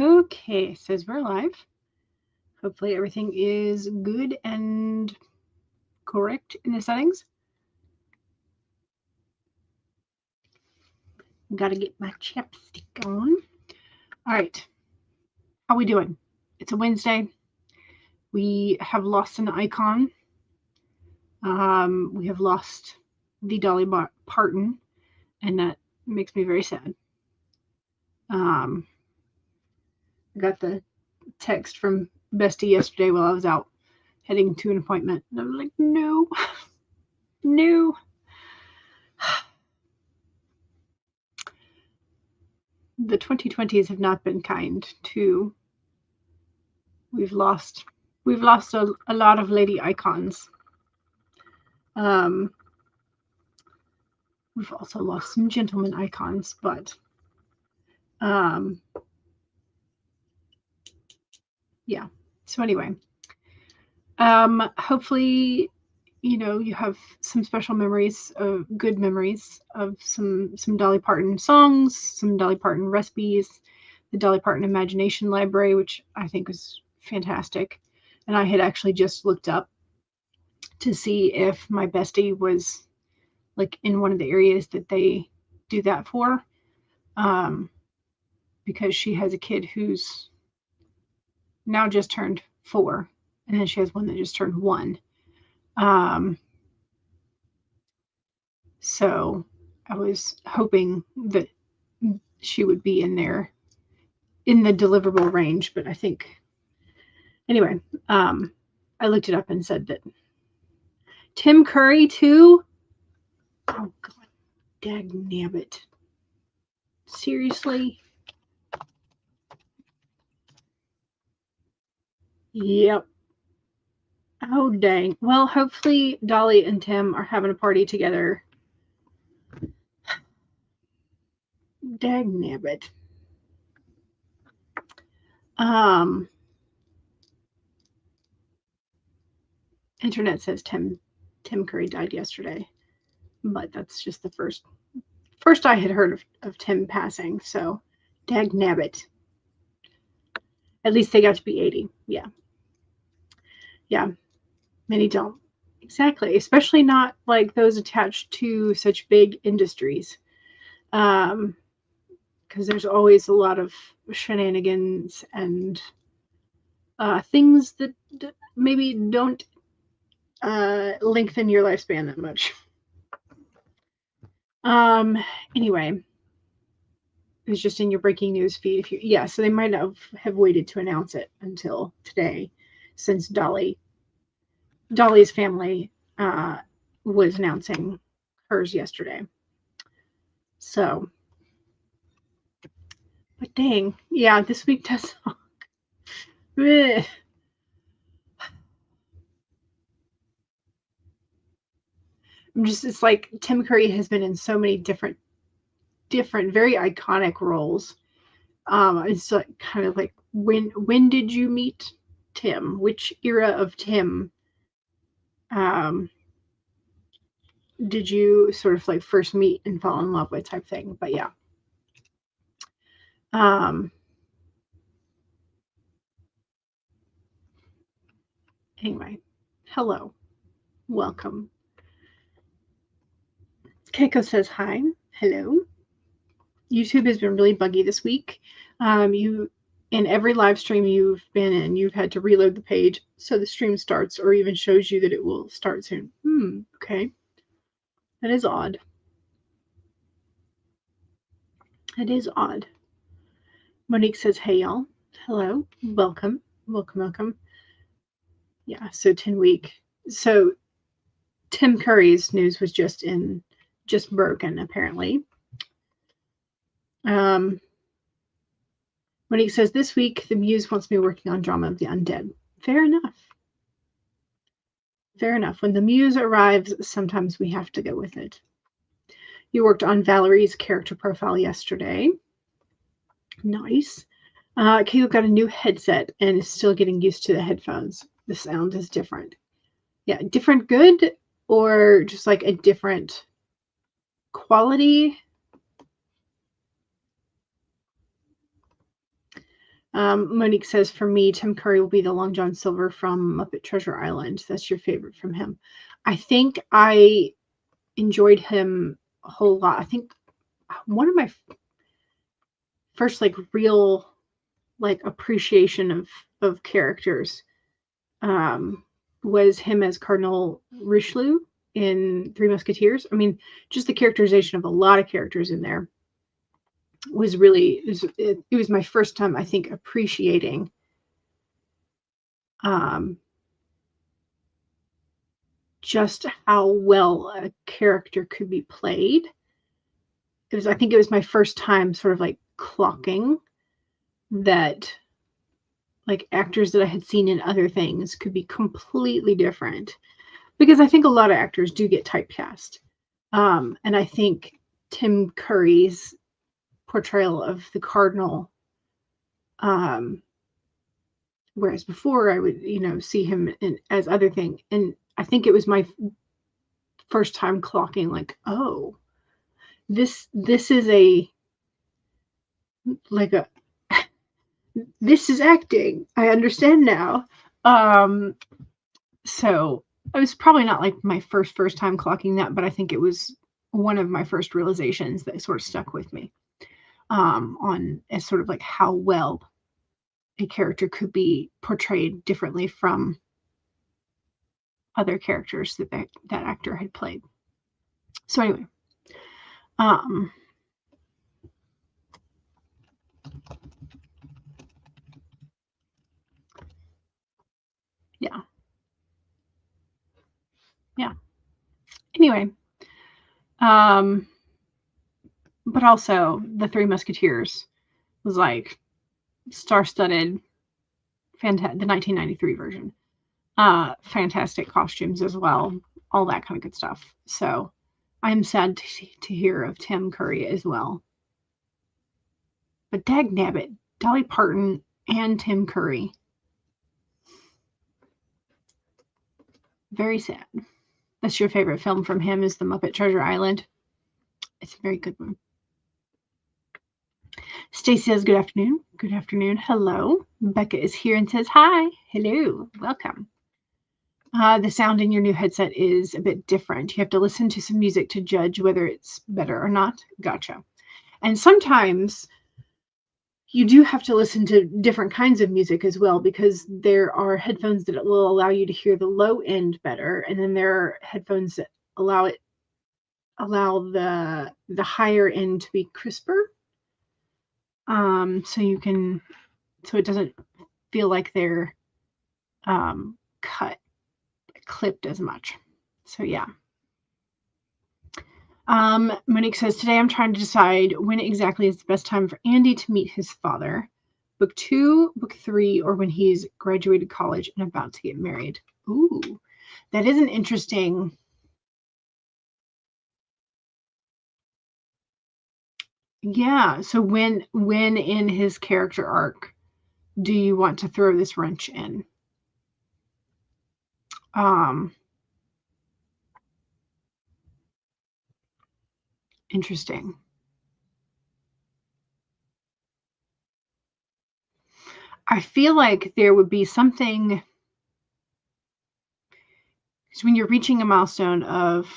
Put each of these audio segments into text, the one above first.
Okay, says we're live. Hopefully everything is good and correct in the settings. Gotta get my chapstick on. All right. How we doing? It's a Wednesday. We have lost an icon. We have lost the Dolly Parton, and that makes me very sad. I got the text from Bestie yesterday while I was out heading to an appointment, and I was like, no, no. The 2020s have not been kind to. We've lost a lot of lady icons. We've also lost some gentleman icons, but yeah. So anyway, hopefully, you have some special memories, good memories of some Dolly Parton songs, some Dolly Parton recipes, the Dolly Parton Imagination Library, which I think was fantastic. And I had actually just looked up to see if my bestie was like in one of the areas that they do that for, because she has a kid who's now just turned 4, and then she has one that just turned 1. So I was hoping that she would be in there in the deliverable range, but I think anyway, I looked it up and said that Tim Curry too. Oh God, dag nabbit. Seriously? Yep. Oh dang. Well, hopefully Dolly and Tim are having a party together. Dag nabbit. Internet says Tim Curry died yesterday, but that's just the first I had heard of Tim passing. So, dag nabbit. At least they got to be 80. Yeah. Yeah. Many don't. Exactly. Especially not like those attached to such big industries. Because there's always a lot of shenanigans and things that maybe don't lengthen your lifespan that much. Anyway, it was just in your breaking news feed. If you, so they might have waited to announce it until today, since Dolly's family was announcing hers yesterday. So, but dang, yeah, this week does suck. It's like Tim Curry has been in so many different, very iconic roles. It's like kind of like when did you meet Tim? Which era of Tim did you sort of like first meet and fall in love with, type thing? But yeah. Anyway, hello, welcome. Keiko says hi. Hello. YouTube has been really buggy this week. In every live stream you've been in, you've had to reload the page so the stream starts, or even shows you that it will start soon. Okay. That is odd. It is odd. Monique says, hey, y'all. Hello. Welcome. Welcome. Yeah, so 10 week. So Tim Curry's news was just broken, apparently. Monique says, this week, the Muse wants me working on Drama of the Undead. Fair enough. Fair enough. When the Muse arrives, sometimes we have to go with it. You worked on Valerie's character profile yesterday. Nice. Caleb got a new headset and is still getting used to the headphones. The sound is different. Yeah, different good, or just like a different quality? Monique says, for me, Tim Curry will be the Long John Silver from Muppet Treasure Island. That's your favorite from him. I think I enjoyed him a whole lot. I think one of my first like real like appreciation of characters was him as Cardinal Richelieu in Three Musketeers. I mean, just the characterization of a lot of characters in there was really, it was my first time, I think, appreciating just how well a character could be played. I think it was my first time sort of like clocking that like actors that I had seen in other things could be completely different, because I think a lot of actors do get typecast. And I think Tim Curry's portrayal of the Cardinal, whereas before I would, see him as other thing. And I think it was my first time clocking like, oh, this is this is acting. I understand now. So it was probably not like my first time clocking that, but I think it was one of my first realizations that sort of stuck with me, on as sort of like how well a character could be portrayed differently from other characters that actor had played. So anyway, yeah. Anyway, but also the Three Musketeers was like star-studded, fantastic. The 1993 version, fantastic costumes as well, all that kind of good stuff. So I'm sad to hear of Tim Curry as well. But dagnabbit, Dolly Parton and Tim Curry. Very sad. That's your favorite film from him, is The Muppet Treasure Island. It's a very good one. Stacy says, good afternoon. Good afternoon. Hello. Becca is here and says, hi. Hello. Welcome. The sound in your new headset is a bit different. You have to listen to some music to judge whether it's better or not. Gotcha. And sometimes you do have to listen to different kinds of music as well, because there are headphones that will allow you to hear the low end better, and then there are headphones that allow the higher end to be crisper, so it doesn't feel like they're clipped as much. So yeah. Monique says, today I'm trying to decide when exactly is the best time for Andy to meet his father. Book 2, book 3, or when he's graduated college and about to get married. Ooh, that is an interesting. Yeah. So when in his character arc do you want to throw this wrench in? Interesting. I feel like there would be something, because when you're reaching a milestone of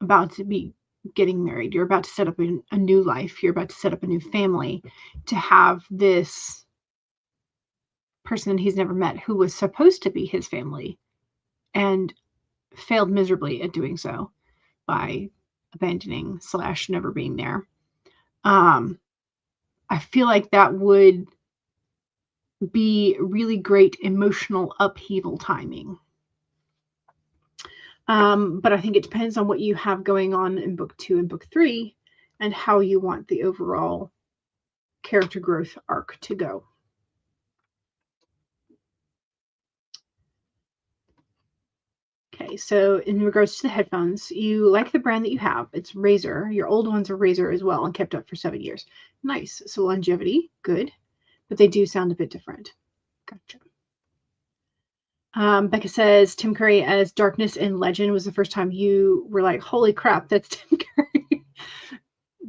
about to be getting married, you're about to set up a new life, you're about to set up a new family, to have this person he's never met who was supposed to be his family and failed miserably at doing so by abandoning / never being there. I feel like that would be really great emotional upheaval timing. But I think it depends on what you have going on in book 2 and book 3 and how you want the overall character growth arc to go. Okay, so in regards to the headphones, you like the brand that you have. It's Razer. Your old ones are Razer as well and kept up for 7 years. Nice. So longevity, good. But they do sound a bit different. Gotcha. Becca says, Tim Curry as Darkness in Legend was the first time you were like, holy crap, that's Tim Curry.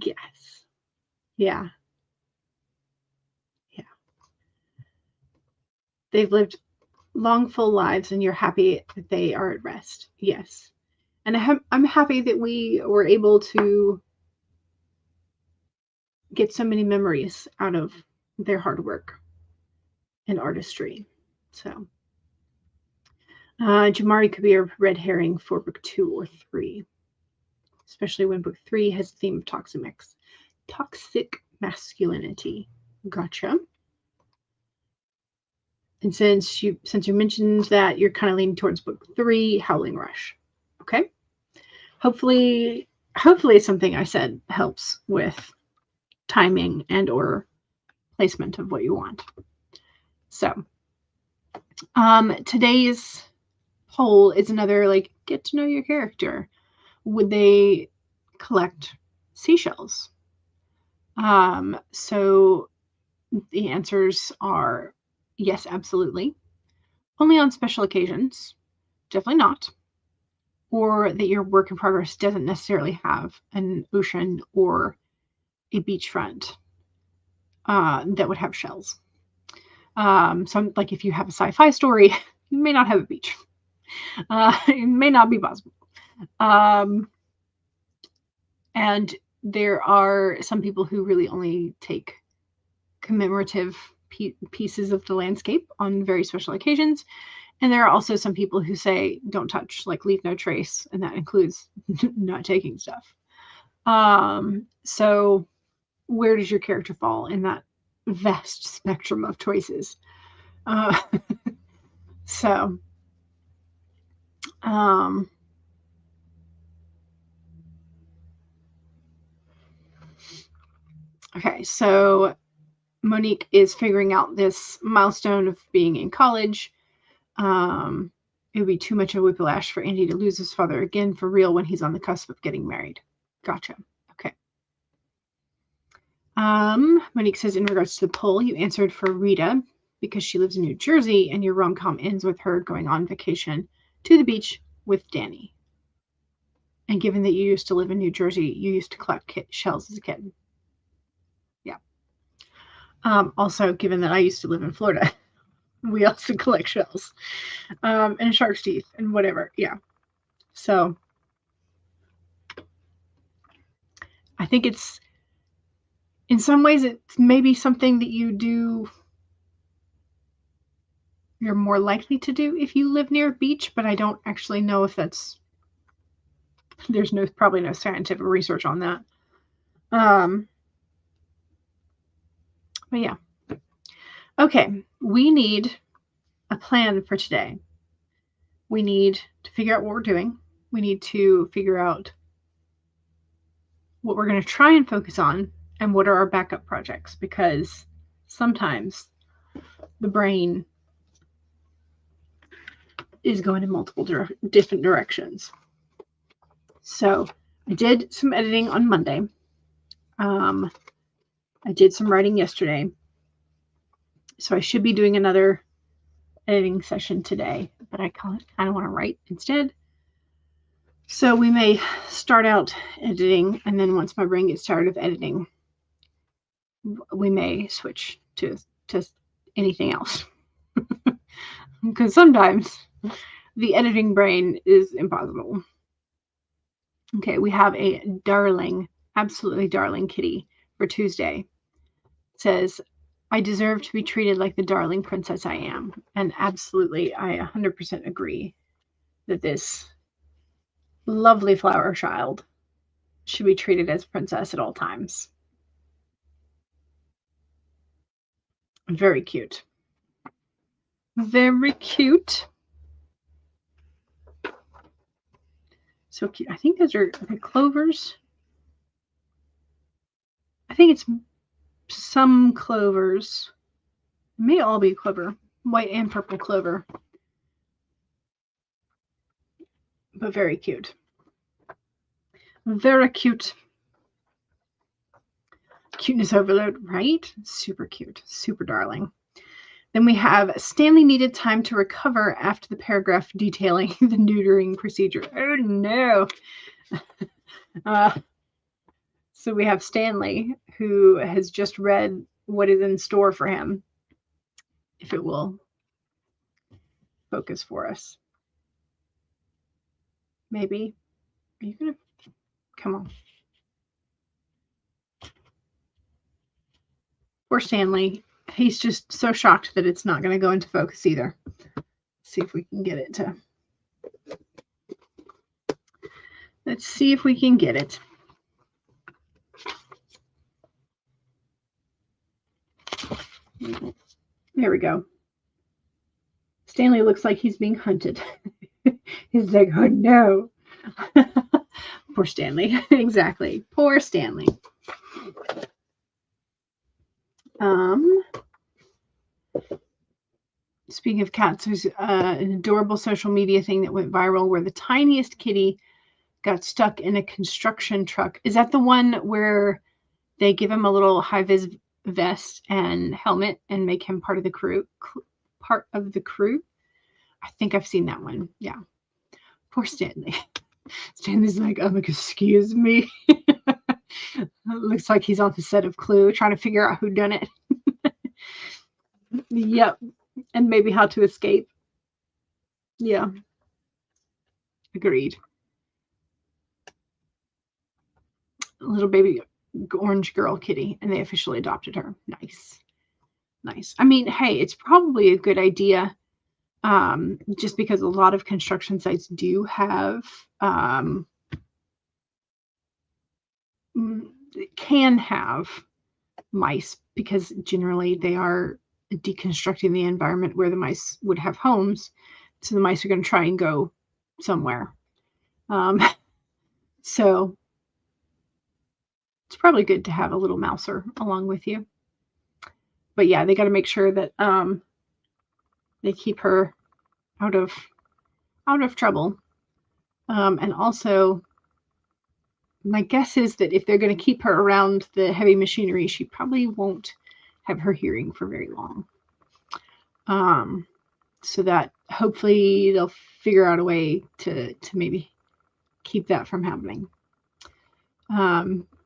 Yes. Yeah. Yeah. They've lived long, full lives, and you're happy that they are at rest. Yes. And I'm happy that we were able to get so many memories out of their hard work and artistry. So, Jamari could be a red herring for book 2 or 3, especially when book 3 has the theme of toxic masculinity. Gotcha. And since you mentioned that, you're kind of leaning towards book 3, Howling Rush. Okay. Hopefully something I said helps with timing and or placement of what you want. So, today's poll is another get to know your character. Would they collect seashells? So the answers are yes, absolutely. Only on special occasions. Definitely not. Or that your work in progress doesn't necessarily have an ocean or a beachfront that would have shells. So like if you have a sci-fi story, you may not have a beach. It may not be possible. And there are some people who really only take commemorative pieces of the landscape on very special occasions. And there are also some people who say, don't touch, leave no trace. And that includes not taking stuff. So where does your character fall in that vast spectrum of choices? So, okay, so Monique is figuring out this milestone of being in college. It would be too much of a whiplash for Andy to lose his father again for real when he's on the cusp of getting married. Gotcha. Okay. Monique says, in regards to the poll, you answered for Rita because she lives in New Jersey, and your rom-com ends with her going on vacation to the beach with Danny. And given that you used to live in New Jersey, you used to collect shells as a kid. Yeah. Also, given that I used to live in Florida, we also collect shells and shark's teeth and whatever. Yeah. So I think it's, in some ways, it's maybe something that you're more likely to do if you live near a beach, but I don't actually know if there's probably no scientific research on that. But yeah. Okay. We need a plan for today. We need to figure out what we're doing. We need to figure out what we're going to try and focus on and what are our backup projects, because sometimes the brain is going in multiple different directions. So I did some editing on Monday. I did some writing yesterday. So I should be doing another editing session today, but I kind of want to write instead. So we may start out editing, and then once my brain gets tired of editing, we may switch to anything else. Because sometimes the editing brain is impossible. Okay, we have a darling, absolutely darling kitty for Tuesday. It says, I deserve to be treated like the darling princess I am. And absolutely, I 100% agree that this lovely flower child should be treated as a princess at all times. Very cute. Very cute. So cute. I think those are the clovers. I think it's some clovers. It may all be clover. White and purple clover. But very cute. Very cute. Cuteness overload, right? Super cute. Super darling. Then we have Stanley needed time to recover after the paragraph detailing the neutering procedure. Oh no. So we have Stanley, who has just read what is in store for him, if it will focus for us. Maybe. Are you going to... Come on. Poor Stanley. He's just so shocked that it's not going to go into focus either. Let's see if we can get it to... Let's see if we can get it. There we go. Stanley looks like he's being hunted. He's like, oh no. Poor Stanley. Exactly. Poor Stanley. Speaking of cats, there's an adorable social media thing that went viral where the tiniest kitty got stuck in a construction truck. Is that the one where they give him a little high-vis vest and helmet and make him part of the crew? I think I've seen that one. Yeah. Poor Stanley. Stanley's like, excuse me. Looks like he's on the set of Clue trying to figure out who done it. Yep. And maybe how to escape. Yeah. Agreed. Little baby orange girl kitty, and they officially adopted her. Nice. Nice. I mean, hey, it's probably a good idea, just because a lot of construction sites do have, can have mice, because generally they are deconstructing the environment where the mice would have homes. So the mice are going to try and go somewhere. So it's probably good to have a little mouser along with you. But yeah, they got to make sure that they keep her out of trouble. And also, my guess is that if they're going to keep her around the heavy machinery, she probably won't have her hearing for very long. So that hopefully they'll figure out a way to maybe keep that from happening.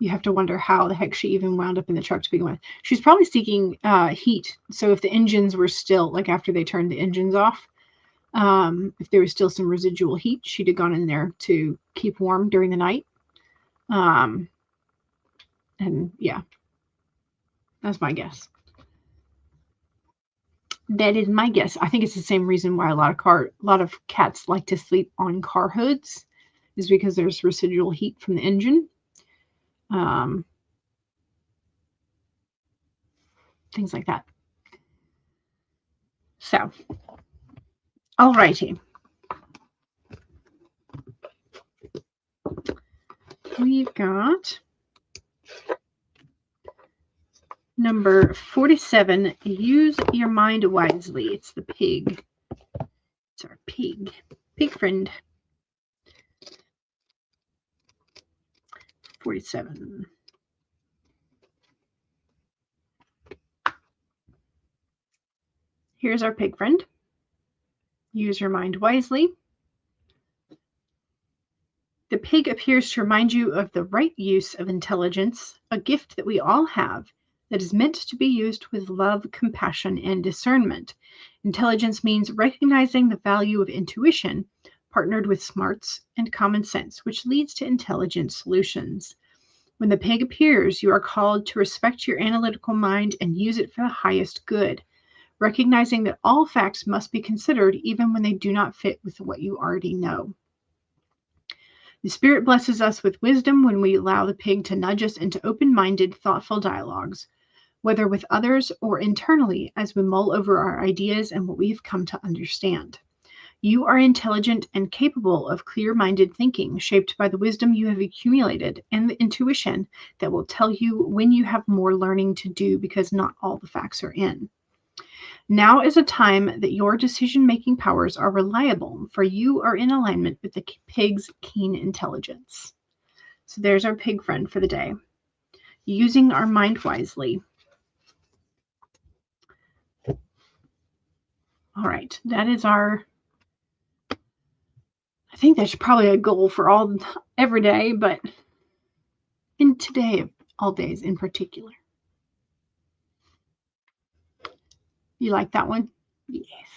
You have to wonder how the heck she even wound up in the truck to begin with. She's probably seeking heat. So if the engines were still, like after they turned the engines off, if there was still some residual heat, she'd have gone in there to keep warm during the night. And yeah, that's my guess. That is my guess. I think it's the same reason why a lot of cats like to sleep on car hoods, is because there's residual heat from the engine. Things like that. So, alrighty. We've got number 47. Use your mind wisely. It's the pig. It's our pig friend. 47. Here's our pig friend. Use your mind wisely. The pig appears to remind you of the right use of intelligence, a gift that we all have that is meant to be used with love, compassion, and discernment. Intelligence means recognizing the value of intuition, partnered with smarts and common sense, which leads to intelligent solutions. When the pig appears, you are called to respect your analytical mind and use it for the highest good, recognizing that all facts must be considered even when they do not fit with what you already know. The Spirit blesses us with wisdom when we allow the pig to nudge us into open-minded, thoughtful dialogues, whether with others or internally, as we mull over our ideas and what we have come to understand. You are intelligent and capable of clear-minded thinking, shaped by the wisdom you have accumulated and the intuition that will tell you when you have more learning to do, because not all the facts are in. Now is a time that your decision-making powers are reliable, for you are in alignment with the pig's keen intelligence. So there's our pig friend for the day. Using our mind wisely. All right, that is our... I think that's probably a goal for every day, but in today, all days in particular. You like that one? Yes.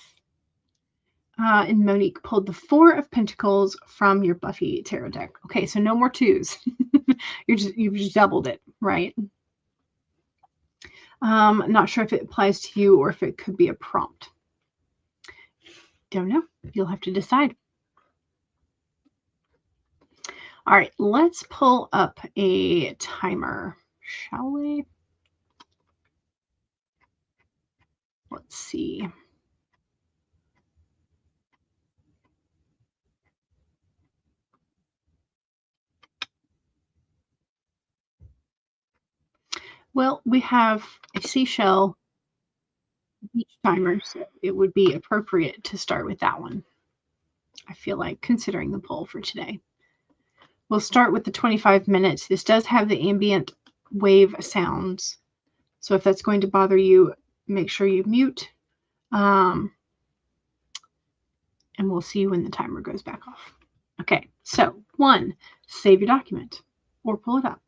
And Monique pulled the 4 of Pentacles from your Buffy tarot deck. Okay, so no more 2s. You've just doubled it, right? Not sure if it applies to you or if it could be a prompt. Don't know. You'll have to decide. All right, let's pull up a timer, shall we? Let's see. Well, we have a seashell beach timer, so it would be appropriate to start with that one. I feel like, considering the poll for today. We'll start with the 25 minutes. This does have the ambient wave sounds, so if that's going to bother you, make sure you mute. And we'll see you when the timer goes back off. Okay, so 1, save your document or pull it up.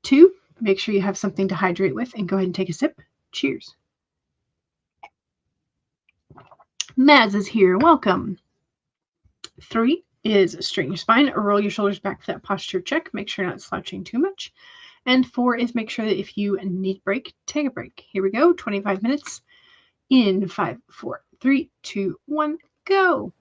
2, make sure you have something to hydrate with and go ahead and take a sip. Cheers. Maz is here. Welcome. 3 is straighten your spine or roll your shoulders back for that posture check. Make sure you're not slouching too much. And 4 is make sure that if you need a break, take a break. Here we go. 25 minutes in 5, 4, 3, 2, 1, go.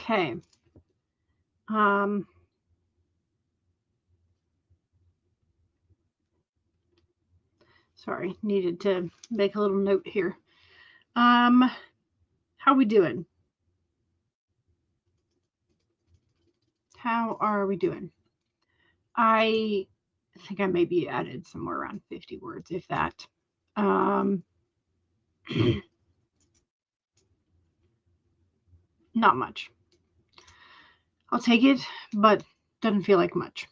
Okay. Sorry, needed to make a little note here. How we doing? How are we doing? I think I maybe added somewhere around 50 words, if that. Not much. I'll take it, but doesn't feel like much.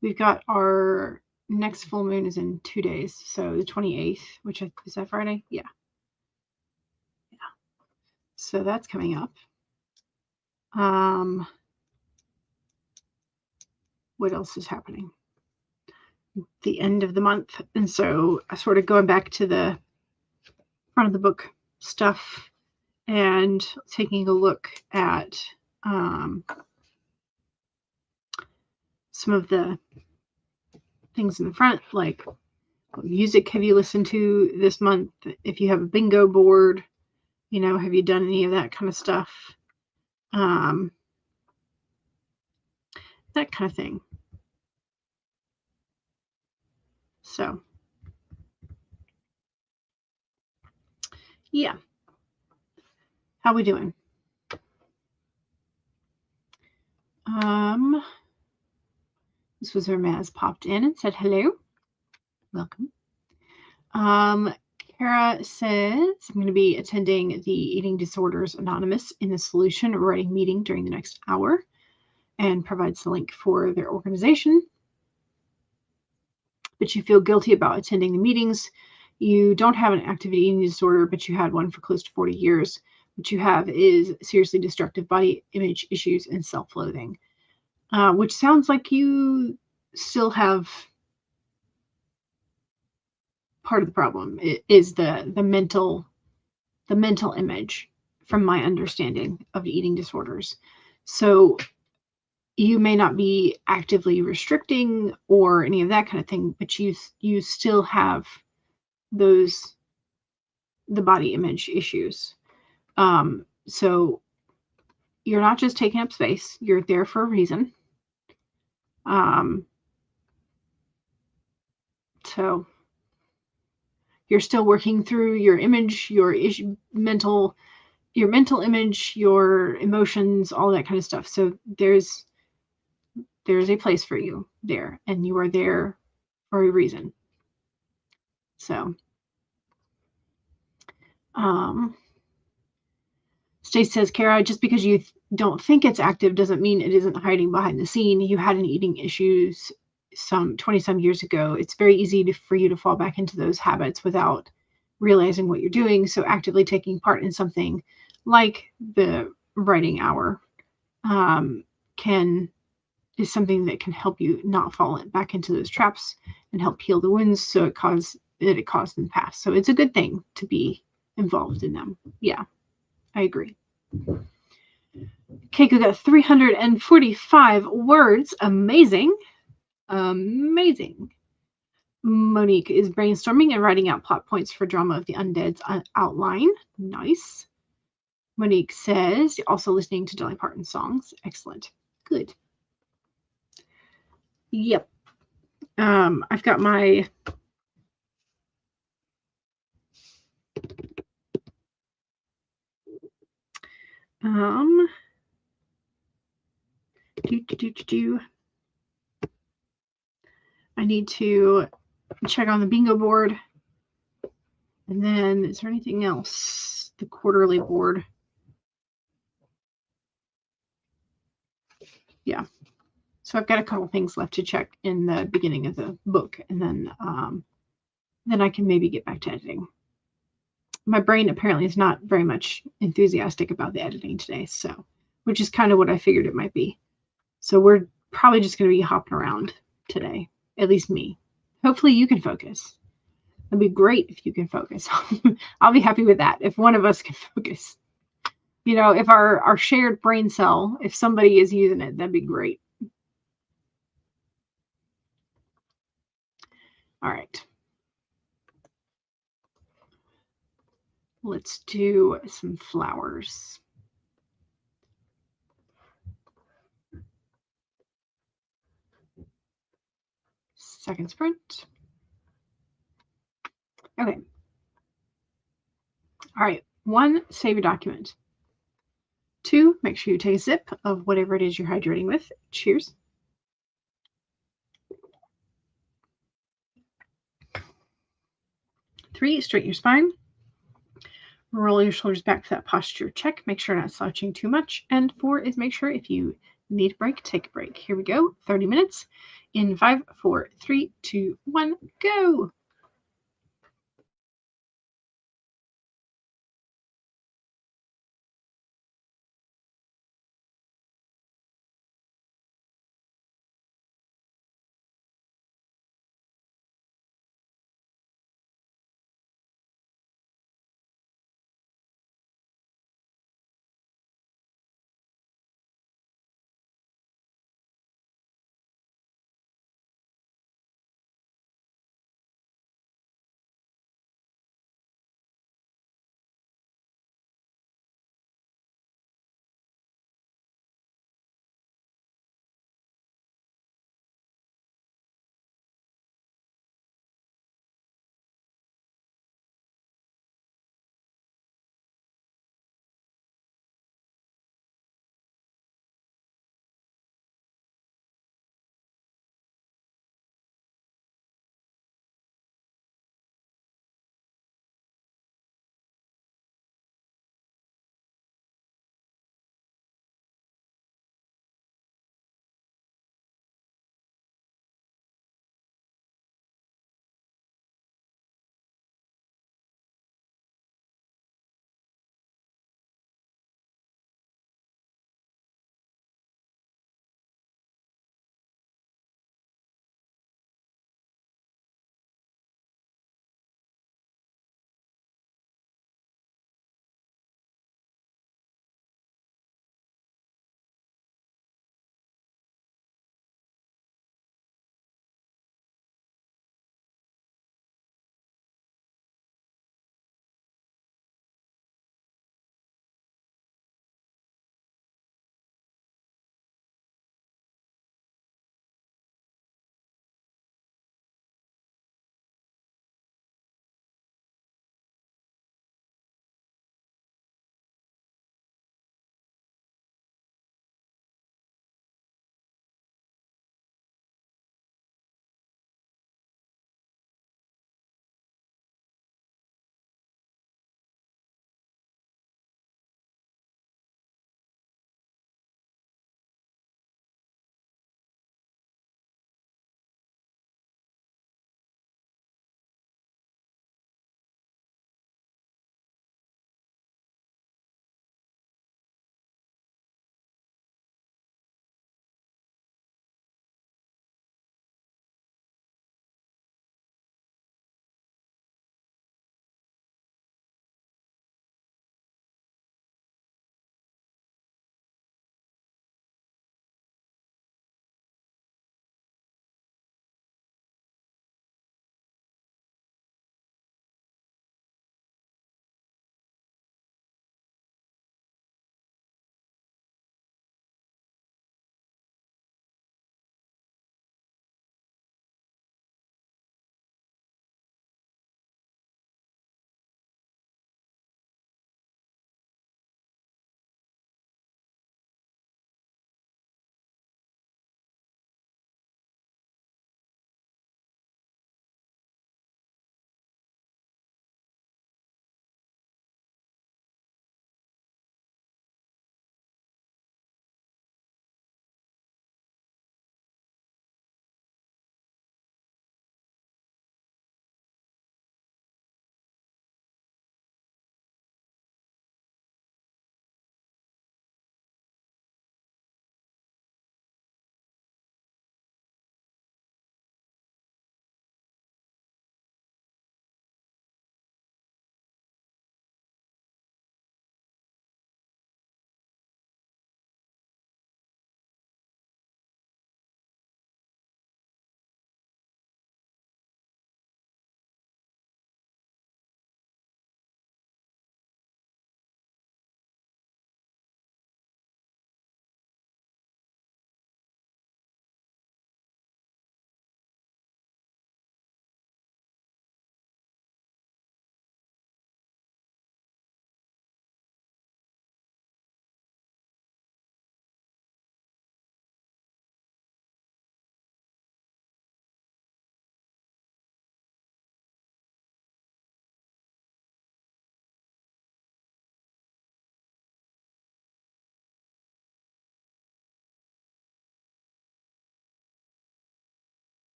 We've got our next full moon is in 2 days, so the 28th, which is that Friday? Yeah. So that's coming up. What else is happening? The end of the month, and so I sort of going back to the front of the book stuff and taking a look at some of the things in the front, like what music have you listened to this month? If you have a bingo board, have you done any of that kind of stuff? That kind of thing. So, yeah. How we doing? This was where Maz popped in and said hello. Welcome. Kara says, I'm going to be attending the Eating Disorders Anonymous in the Solution Writing meeting during the next hour, and provides the link for their organization. But you feel guilty about attending the meetings. You don't have an active eating disorder, but you had one for close to 40 years. What you have is seriously destructive body image issues and self-loathing, which sounds like you still have part of the problem. It is the mental image, from my understanding of eating disorders. So you may not be actively restricting or any of that kind of thing, but you still have the body image issues. So you're not just taking up space, you're there for a reason. So you're still working through your image, your mental image, your emotions, all that kind of stuff. So there's a place for you there, and you are there for a reason. So, Stace says, Kara, just because you don't think it's active doesn't mean it isn't hiding behind the scene. You had an eating issues some 20 some years ago. It's very easy for you to fall back into those habits without realizing what you're doing. So actively taking part in something like the writing hour is something that can help you not fall back into those traps and help heal the wounds it caused in the past. So it's a good thing to be involved in them. Yeah, I agree. Keiko got 345 words. Amazing. Amazing. Monique is brainstorming and writing out plot points for Drama of the Undead's outline. Nice. Monique says, also listening to Dolly Parton songs. Excellent. Good. Yep. I've got my I need to check on the bingo board. And then is there anything else? The quarterly board. Yeah. So I've got a couple things left to check in the beginning of the book, and then I can maybe get back to editing. My brain apparently is not very much enthusiastic about the editing today, so which is kind of what I figured it might be. So we're probably just going to be hopping around today, at least me. Hopefully you can focus. It'd be great if you can focus. I'll be happy with that if one of us can focus. If our shared brain cell, if somebody is using it, that'd be great. All right. Let's do some flowers. Second sprint. Okay. All right. 1, save your document. 2, make sure you take a sip of whatever it is you're hydrating with. Cheers. 3, straighten your spine. Roll your shoulders back for that posture check. Make sure you're not slouching too much. And 4 is make sure if you need a break, take a break. Here we go. 30 minutes in 5, 4, 3, 2, 1, go.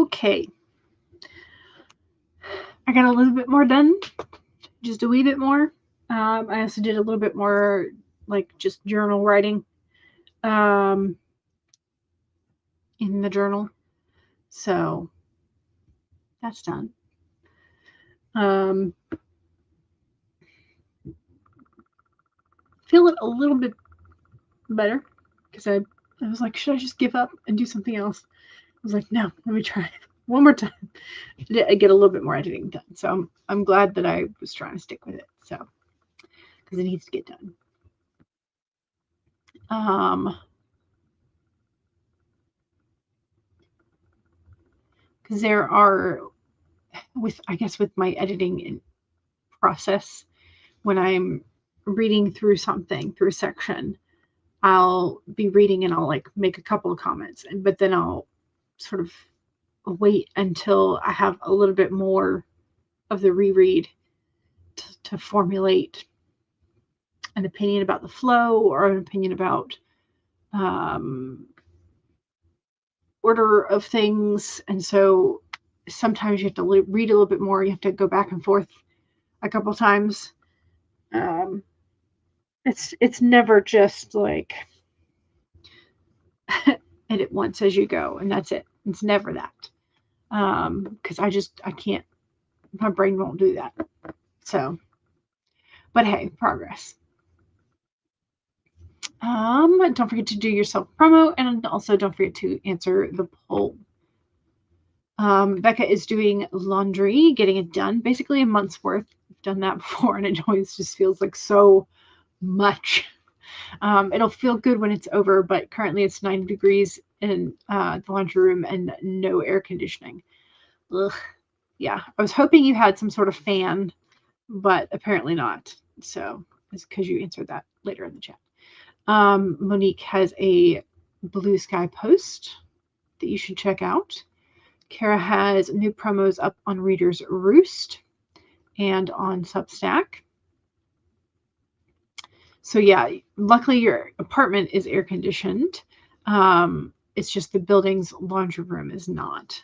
Okay. I got a little bit more done, just a wee bit more. I also did a little bit more, like, just journal writing in the journal. So that's done. Feeling a little bit better because I was like, should I just give up and do something else? I was like, no, let me try one more time. I get a little bit more editing done. So I'm glad that I was trying to stick with it. So, because it needs to get done. Because there are, with my editing process, when I'm reading through something, through a section, I'll be reading and I'll like make a couple of comments, but then I'll sort of wait until I have a little bit more of the reread to formulate an opinion about the flow or an opinion about order of things. And so sometimes you have to read a little bit more. You have to go back and forth a couple times. It's never just like edit once as you go and that's it. It's never that. Because I can't, my brain won't do that. So, but hey, progress. Don't forget to do your self promo, and also don't forget to answer the poll. Becca is doing laundry, getting it done, basically a month's worth. I've done that before, and it always just feels like so much. It'll feel good when it's over, but currently it's 90 degrees in the laundry room and no air conditioning. Ugh. Yeah, I was hoping you had some sort of fan, but apparently not. So it's because you answered that later in the chat. Monique has a Blue Sky post that you should check out. Kara has new promos up on Reader's Roost and on Substack. So yeah, luckily your apartment is air conditioned. It's just the building's laundry room is not.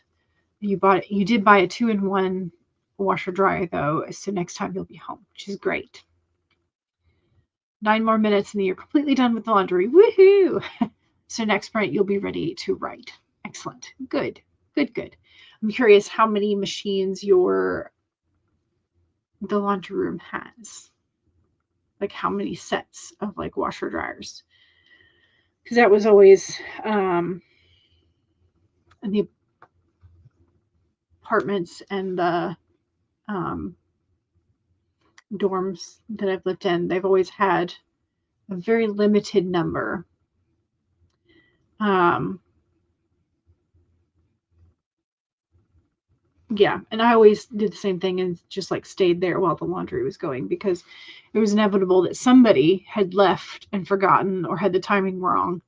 You did buy a 2-in-1 washer dryer though, so next time you'll be home, which is great. 9 more minutes and then you're completely done with the laundry. Woohoo! So next sprint you'll be ready to write. Excellent. Good. I'm curious how many machines the laundry room has. Like how many sets of like washer dryers. Because that was always in the apartments and the dorms that I've lived in, they've always had a very limited number. Yeah, and I always did the same thing and just like stayed there while the laundry was going because it was inevitable that somebody had left and forgotten or had the timing wrong,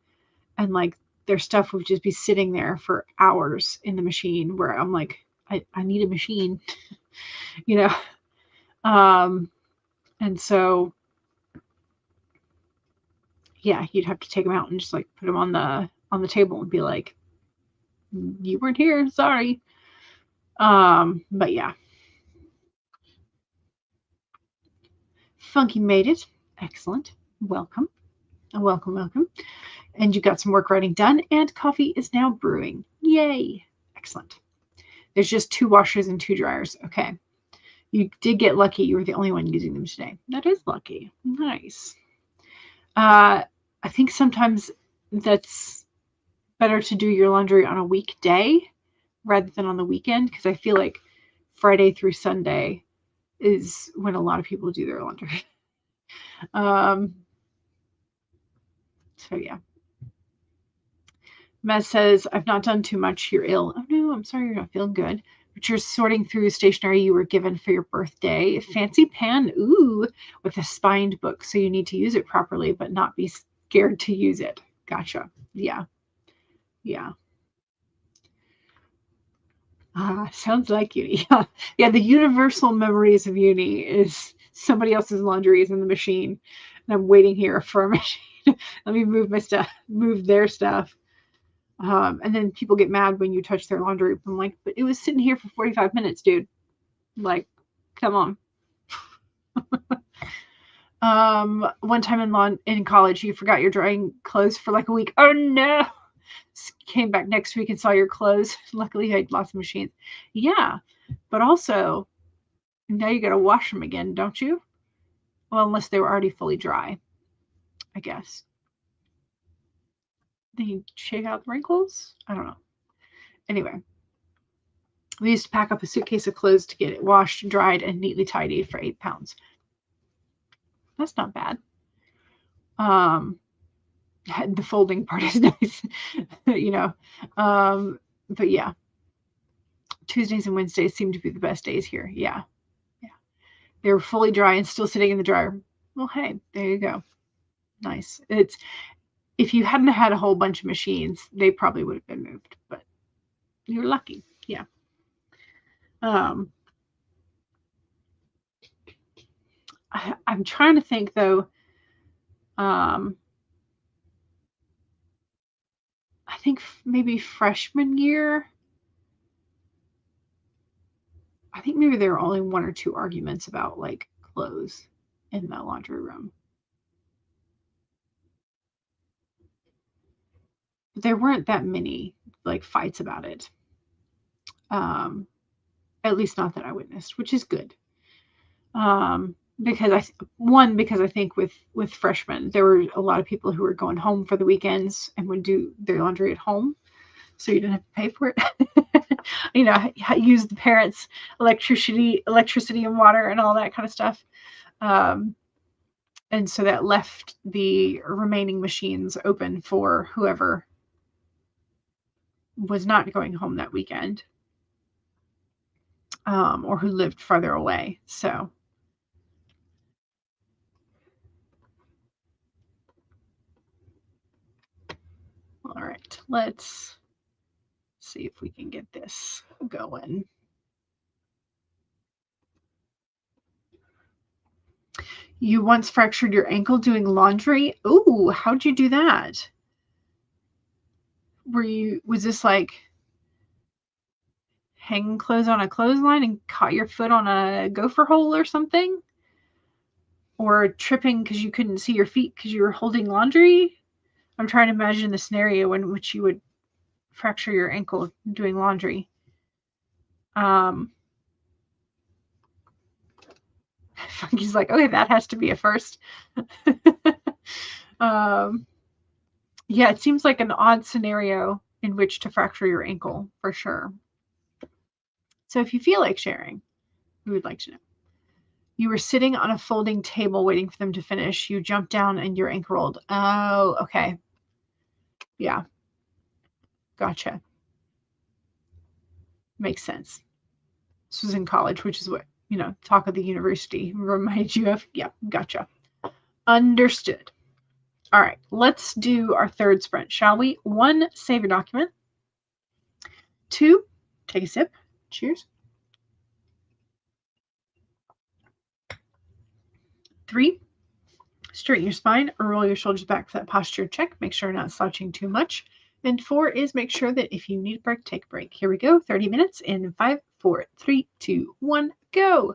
and like their stuff would just be sitting there for hours in the machine where I'm like, I need a machine, you know. And so yeah, you'd have to take them out and just like put them on the table and be like, you weren't here, sorry. But yeah. Funky made it. Excellent. Welcome. Welcome. And you got some work writing done, and coffee is now brewing. Yay. Excellent. There's just 2 washers and 2 dryers. Okay. You did get lucky. You were the only one using them today. That is lucky. Nice. I think sometimes that's better to do your laundry on a weekday rather than on the weekend, because I feel like Friday through Sunday is when a lot of people do their laundry. So yeah. Mez says, I've not done too much. You're ill. Oh no, I'm sorry you're not feeling good. But you're sorting through stationery you were given for your birthday. Fancy pen, ooh, with a spined book. So you need to use it properly, but not be scared to use it. Gotcha. Yeah. Sounds like uni. Yeah, the universal memories of uni is somebody else's laundry is in the machine. And I'm waiting here for a machine. Let me move my stuff, move their stuff. And then people get mad when you touch their laundry. I'm like, but it was sitting here for 45 minutes, dude. Like, come on. One time in college, you forgot your drying clothes for like a week. Oh no! Came back next week and saw your clothes. Luckily, I had lots of machines. Yeah, but also now you got to wash them again, don't you? Well, unless they were already fully dry, I guess. Then you shake out the wrinkles. I don't know. Anyway, we used to pack up a suitcase of clothes to get it washed, dried, and neatly tidied for 8 pounds. That's not bad. The folding part is nice, you know. But yeah, Tuesdays and Wednesdays seem to be the best days here. Yeah. They were fully dry and still sitting in the dryer. Well, hey, there you go. Nice. It's if you hadn't had a whole bunch of machines, they probably would have been moved, but you're lucky. Yeah. I'm trying to think though. I think maybe freshman year. I think maybe there were only 1 or 2 arguments about like clothes in the laundry room. But there weren't that many like fights about it. Um, at least not that I witnessed, which is good. Because I think with freshmen there were a lot of people who were going home for the weekends and would do their laundry at home, so you didn't have to pay for it. Use the parents' electricity and water and all that kind of stuff. And so that left the remaining machines open for whoever was not going home that weekend, or who lived farther away. So all right, let's see if we can get this going. You once fractured your ankle doing laundry? Ooh, how'd you do that? Was this like hanging clothes on a clothesline and caught your foot on a gopher hole or something? Or tripping because you couldn't see your feet because you were holding laundry? I'm trying to imagine the scenario in which you would fracture your ankle doing laundry. Funky's like, okay, that has to be a first. Yeah, it seems like an odd scenario in which to fracture your ankle for sure. So if you feel like sharing, we would like to know. You were sitting on a folding table waiting for them to finish. You jumped down and your ankle rolled. Oh, okay. Yeah. Gotcha. Makes sense. This was in college, which is what, talk of the university reminded you of. Yeah, gotcha. Understood. All right, let's do our third sprint, shall we? 1, save your document. 2, take a sip. Cheers. 3, straighten your spine or roll your shoulders back for that posture check. Make sure you're not slouching too much. And 4 is make sure that if you need a break, take a break. Here we go. 30 minutes in 5, 4, 3, 2, 1, go.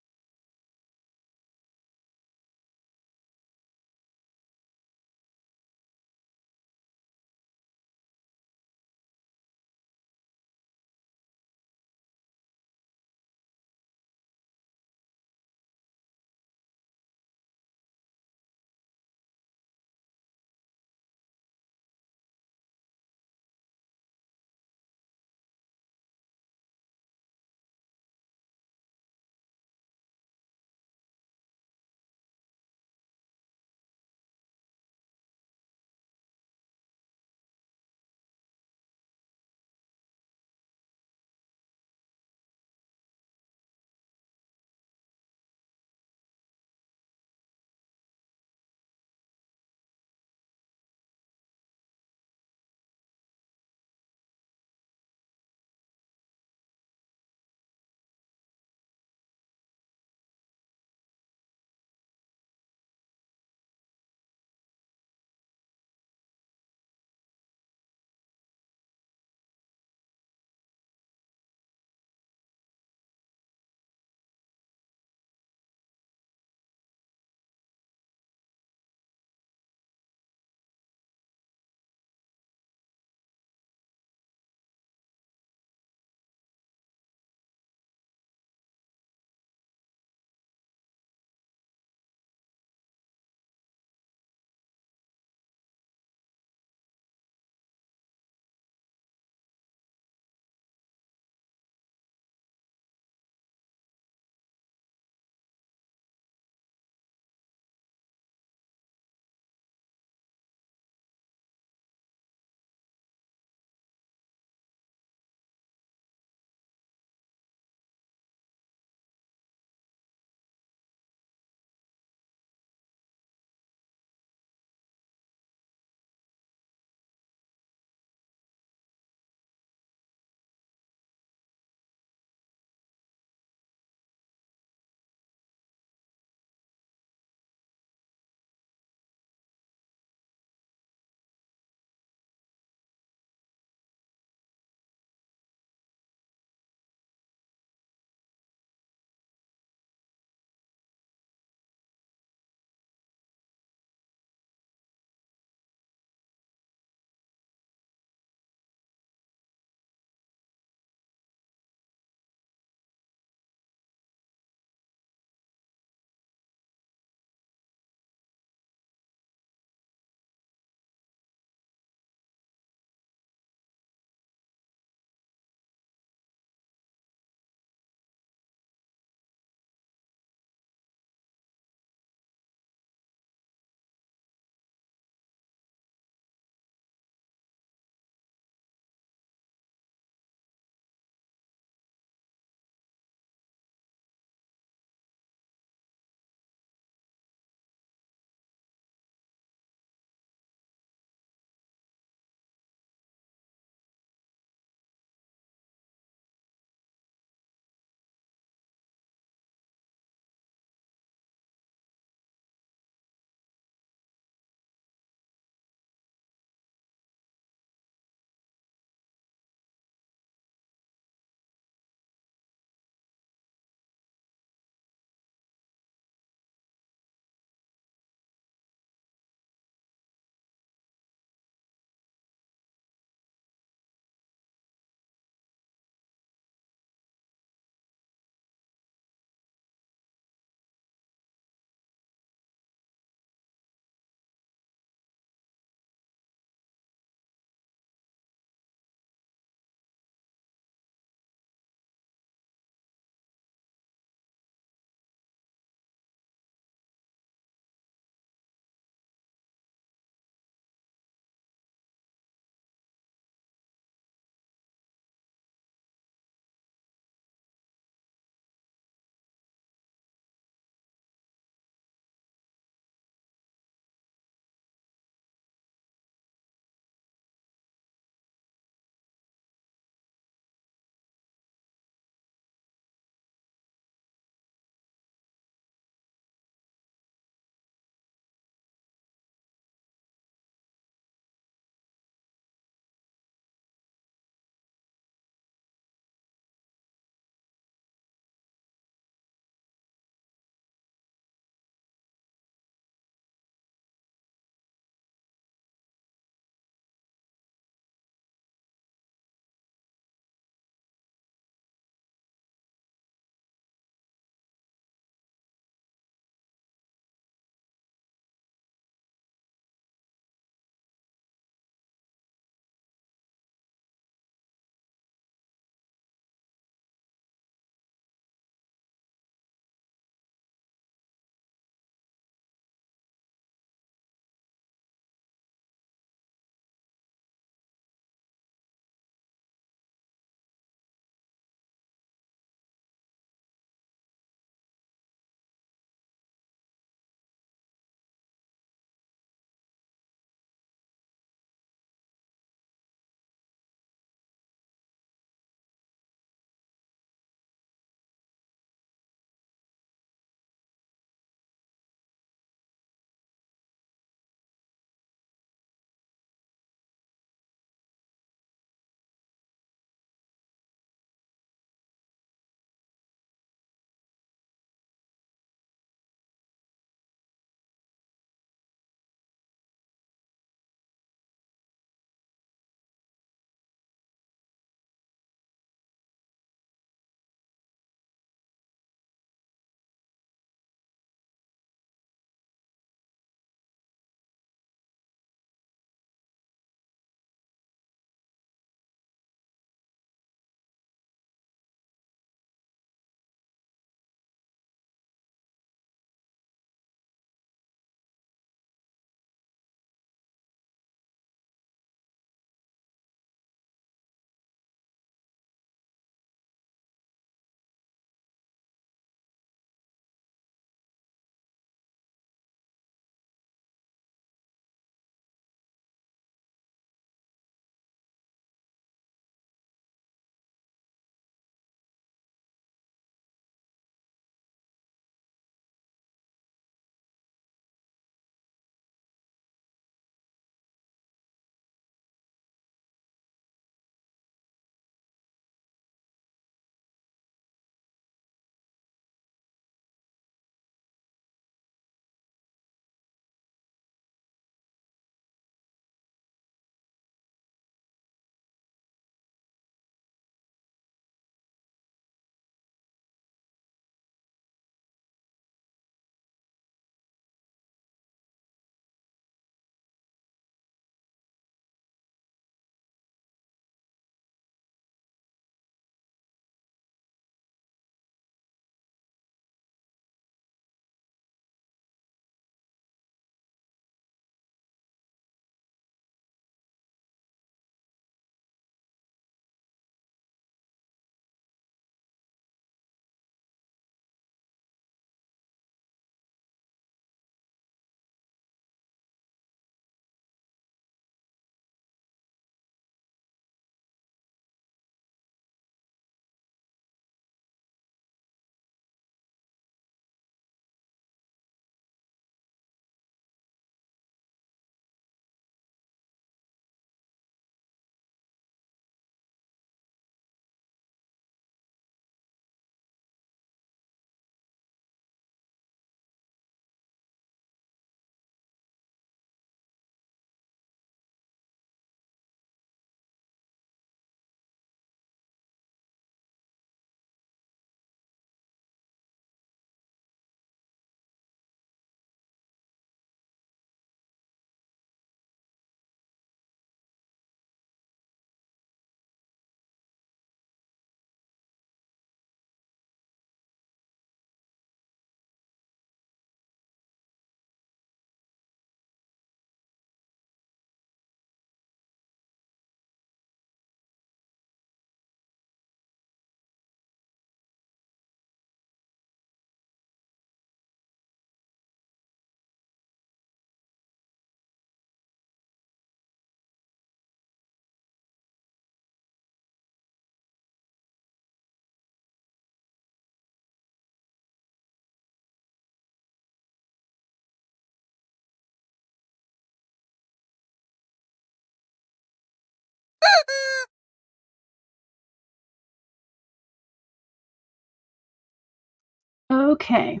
Okay.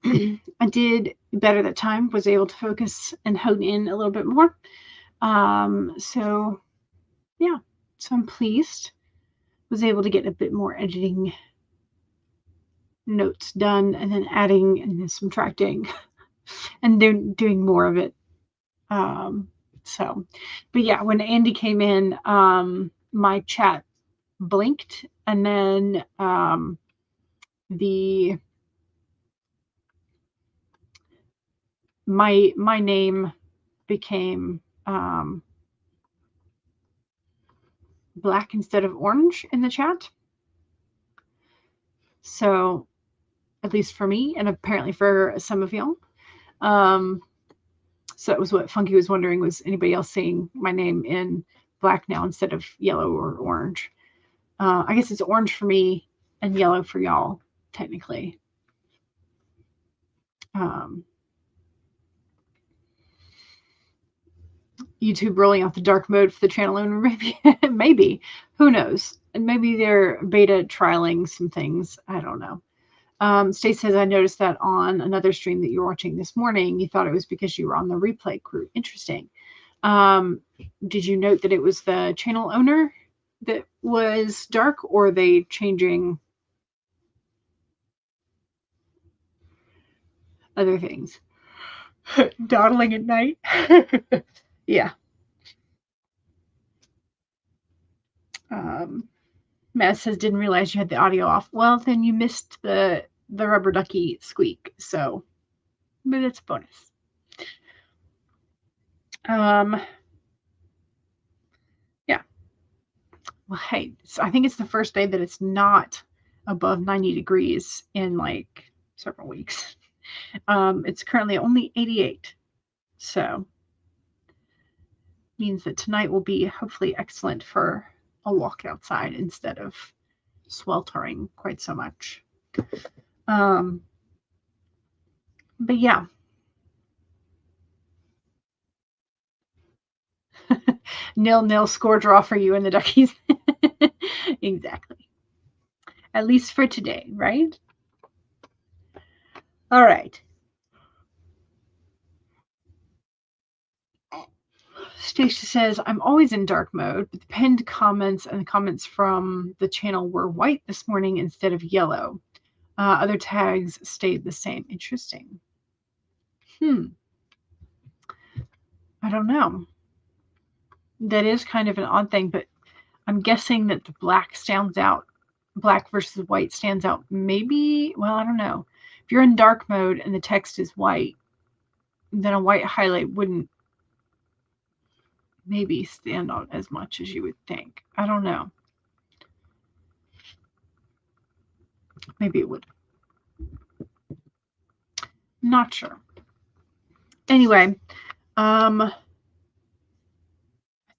I did better that time, was able to focus and hone in a little bit more. So yeah, so I'm pleased. Was able to get a bit more editing notes done and then adding and then subtracting and then doing more of it. Um, so, but yeah, when Andy came in, my chat blinked and then the my name became black instead of orange in the chat. So at least for me and apparently for some of y'all. So that was what Funky was wondering, was anybody else seeing my name in black now instead of yellow or orange? I guess it's orange for me and yellow for y'all, technically. YouTube rolling out the dark mode for the channel owner, maybe, maybe, who knows? And maybe they're beta trialing some things. I don't know. Stace says, I noticed that on another stream that you were watching this morning, you thought it was because you were on the replay crew. Interesting. Did you note that it was the channel owner that was dark, or are they changing other things? Dawdling at night. Yeah. Matt says, didn't realize you had the audio off. Well, then you missed the rubber ducky squeak. So, but it's a bonus. Yeah. Well, hey, so I think it's the first day that it's not above 90 degrees in like several weeks. It's currently only 88. So means that tonight will be hopefully excellent for a walk outside instead of sweltering quite so much. But yeah. Nil score draw for you and the Duckies. Exactly. At least for today, right? All right. Stacia says, I'm always in dark mode, but the pinned comments and the comments from the channel were white this morning instead of yellow. Other tags stayed the same. Interesting. I don't know. That is kind of an odd thing, but I'm guessing that the black stands out. Black versus white stands out. Maybe, well, I don't know. If you're in dark mode and the text is white, then a white highlight wouldn't maybe stand out as much as you would think. I don't know. Maybe it would. Not sure. Anyway, I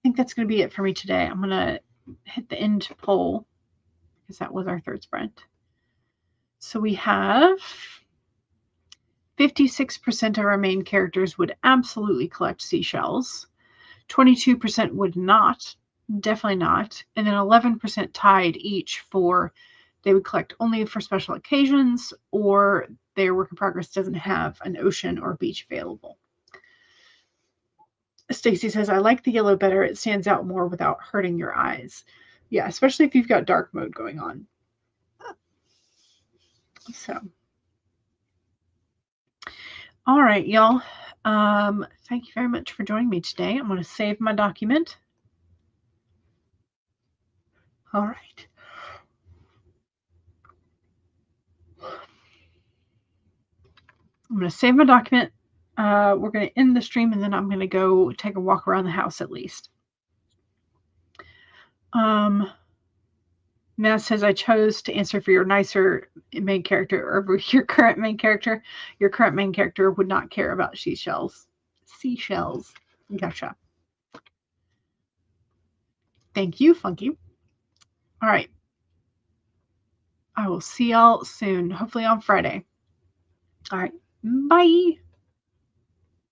think that's going to be it for me today. I'm going to hit the end poll because that was our third sprint. So we have 56% of our main characters would absolutely collect seashells. 22% would not, definitely not. And then 11% tied each for they would collect only for special occasions, or their work in progress doesn't have an ocean or beach available. Stacy says, I like the yellow better. It stands out more without hurting your eyes. Yeah, especially if you've got dark mode going on. So, all right, y'all. Thank you very much for joining me today. I'm going to save my document. All right. I'm going to save my document. We're going to end the stream, and then I'm going to go take a walk around the house at least. Matt says, I chose to answer for your nicer main character over your current main character. Your current main character would not care about seashells. Seashells. Gotcha. Thank you, Funky. All right. I will see y'all soon, hopefully on Friday. All right. Bye.